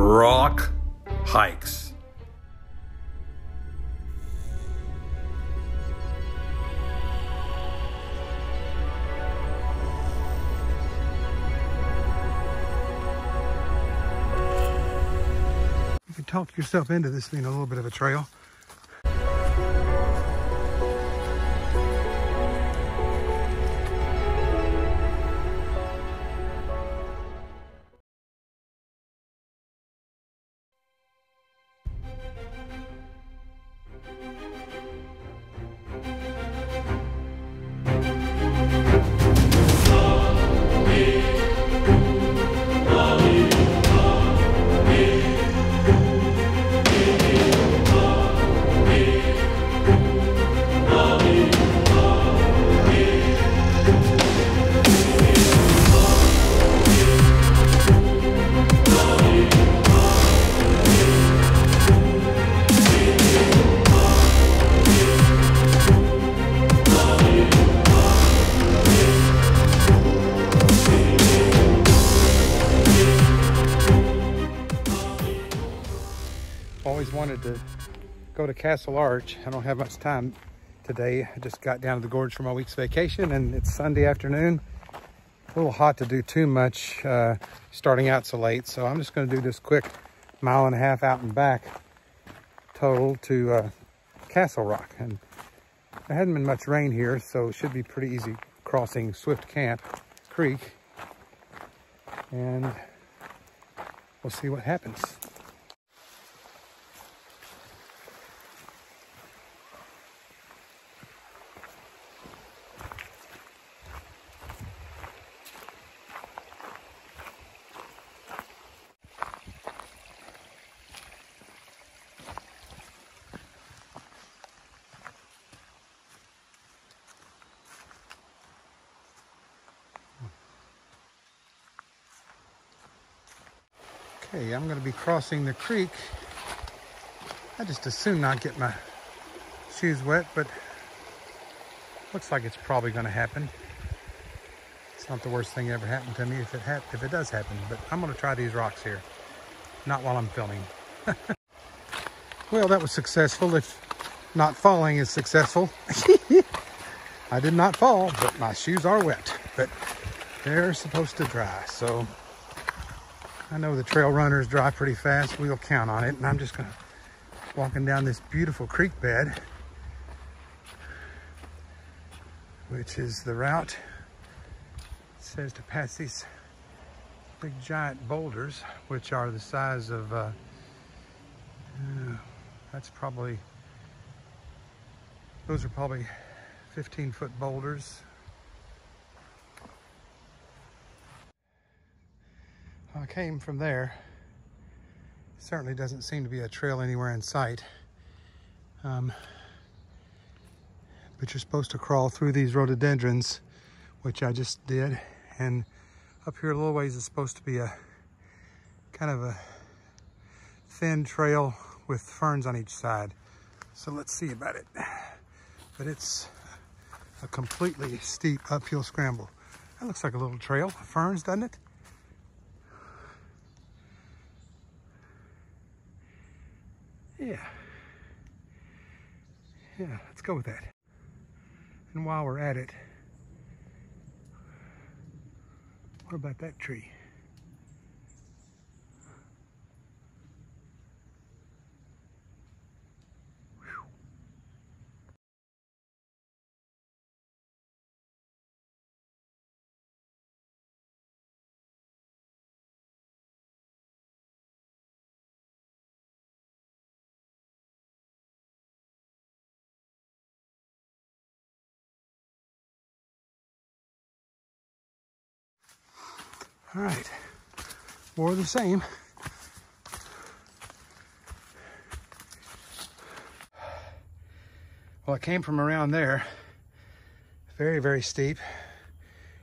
Croc hikes. You can talk yourself into this being a little bit of a trail. Always wanted to go to Castle Arch. I don't have much time today. I just got down to the gorge for my week's vacation and it's Sunday afternoon. A little hot to do too much starting out so late. So I'm just going to do this quick 1.5 miles out and back total to Castle Rock. And there hasn't been much rain here, so it should be pretty easy crossing Swift Camp Creek. And we'll see what happens. Okay, I'm going to be crossing the creek. I just assume not get my shoes wet, but looks like it's probably going to happen. It's not the worst thing that ever happened to me if it does happen, but I'm going to try these rocks here. Not while I'm filming. Well, that was successful. If not falling is successful. I did not fall, but my shoes are wet, but they're supposed to dry, so I know the trail runners dry pretty fast. We'll count on it. And I'm just walking down this beautiful creek bed, which is the route. It says to pass these big giant boulders, which are the size of, those are probably 15-foot boulders. I came from there. Certainly doesn't seem to be a trail anywhere in sight. But you're supposed to crawl through these rhododendrons, which I just did. And up here a little ways is supposed to be a kind of a thin trail with ferns on each side. So let's see about it. But it's a completely steep uphill scramble. That looks like a little trail of ferns, doesn't it? Yeah, let's go with that. And while we're at it, what about that tree? All right, more of the same. Well, I came from around there. Very, very steep.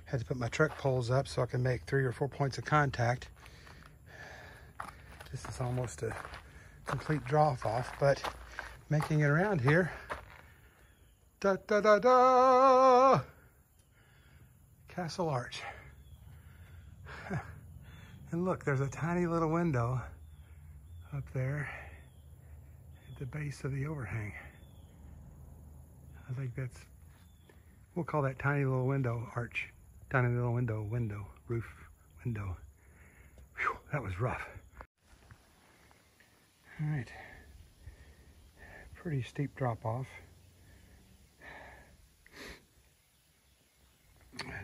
Had to put my truck poles up so I can make 3 or 4 points of contact. This is almost a complete drop off, but making it around here. Da da da da! Castle Arch. And look, there's a tiny little window up there at the base of the overhang. I think that's, we'll call that tiny little window arch. Tiny little window, roof, window. Whew, that was rough. All right, pretty steep drop off.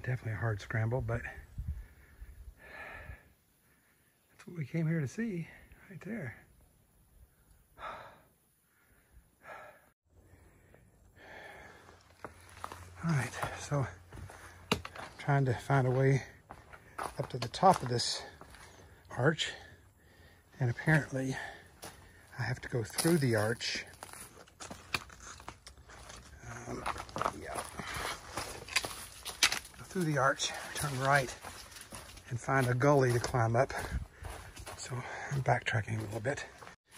Definitely a hard scramble, but that's what we came here to see, right there. All right, so I'm trying to find a way up to the top of this arch, and apparently I have to go through the arch. Yeah. Go through the arch, turn right, and find a gully to climb up. So I'm backtracking a little bit.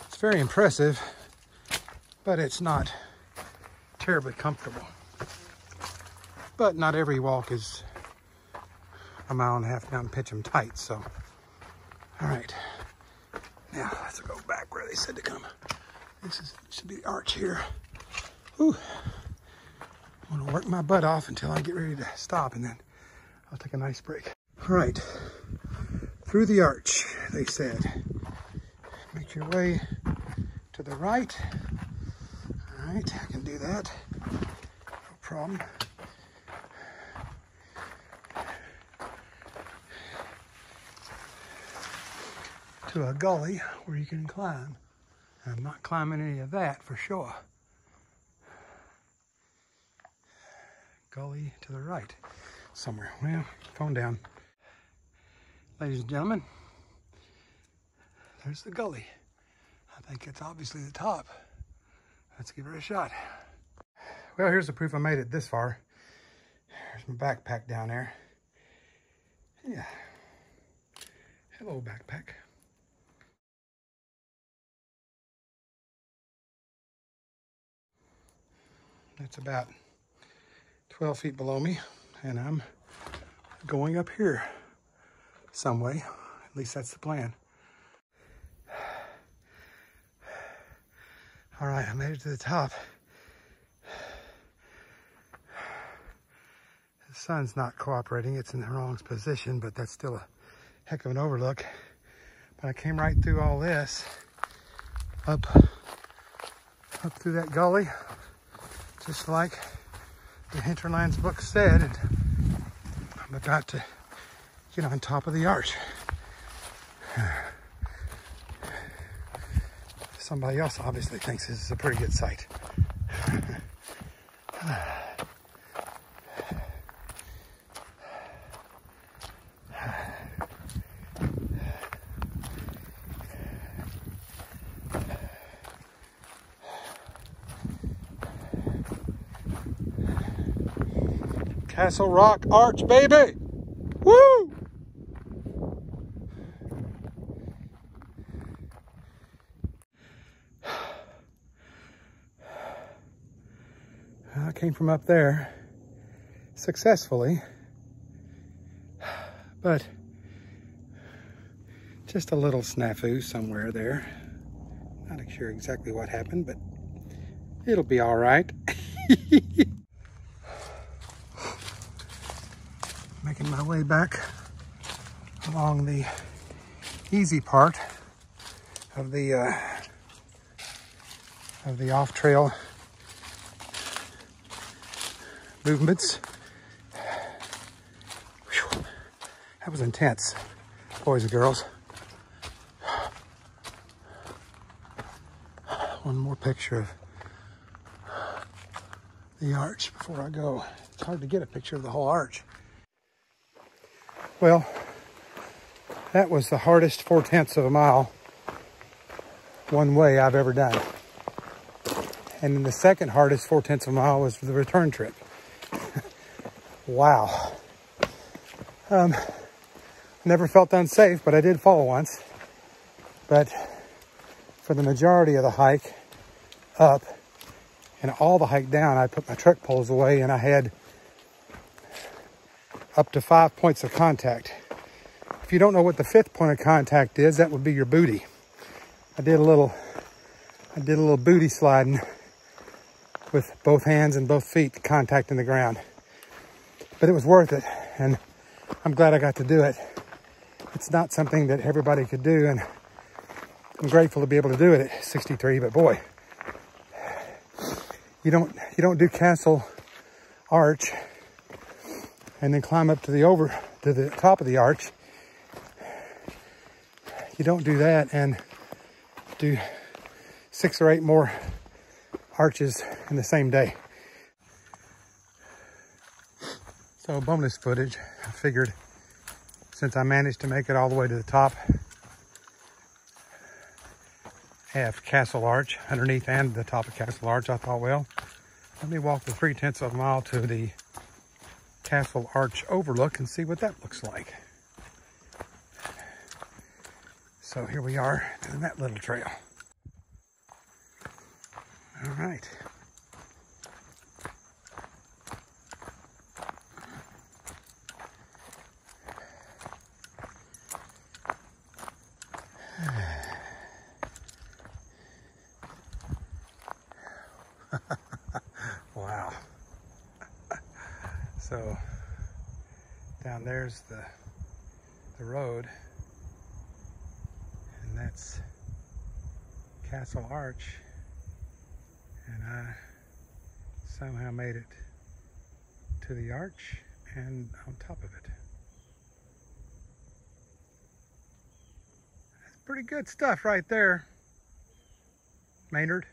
It's very impressive, but it's not terribly comfortable. But not every walk is a mile and a half down Pitcham tight, so. All right, now let's go back where they said to come. Should be the arch here. Whew. I'm gonna work my butt off until I get ready to stop, and then I'll take a nice break. All right, through the arch, they said. Make your way to the right. All right, I can do that, no problem. To a gully where you can climb. I'm not climbing any of that for sure. Gully to the right somewhere. Well, phone down. Ladies and gentlemen, there's the gully. I think it's obviously the top. Let's give it a shot. Well, here's the proof I made it this far. There's my backpack down there. Yeah. Hello, backpack. It's about 12 feet below me, and I'm going up here some way. At least that's the plan. All right, I made it to the top. The sun's not cooperating. It's in the wrong position, but that's still a heck of an overlook. But I came right through all this, up through that gully, just like the Hinterlands book said, and I'm about to get on top of the arch. Somebody else obviously thinks this is a pretty good site. Castle Rock Arch, baby! Woo! I came from up there successfully, but just a little snafu somewhere there. Not sure exactly what happened, but it'll be all right. Making my way back along the easy part of the off-trail movements. Whew. That was intense, boys and girls. One more picture of the arch before I go. It's hard to get a picture of the whole arch. Well, that was the hardest 4/10 of a mile one way I've ever done. And then the second hardest 4/10 of a mile was for the return trip. Wow. Never felt unsafe, but I did fall once. But for the majority of the hike up and all the hike down, I put my trek poles away, and I had up to 5 points of contact. If you don't know what the 5th point of contact is, that would be your booty. I did a little booty sliding with both hands and both feet contacting the ground. But it was worth it, and I'm glad I got to do it. It's not something that everybody could do, and I'm grateful to be able to do it at 63, but boy, you don't do Castle Arch and then climb up to the top of the arch. You don't do that and do 6 or 8 more arches in the same day. So bonus footage, I figured since I managed to make it all the way to the top, have Castle Arch underneath and the top of Castle Arch, I thought, well, let me walk the 3/10 of a mile to the Castle Arch overlook and see what that looks like. So here we are doing that little trail. All right. Wow. So down there's the road, and that's Castle Arch, and I somehow made it to the arch and on top of it. That's pretty good stuff right there, Maynard.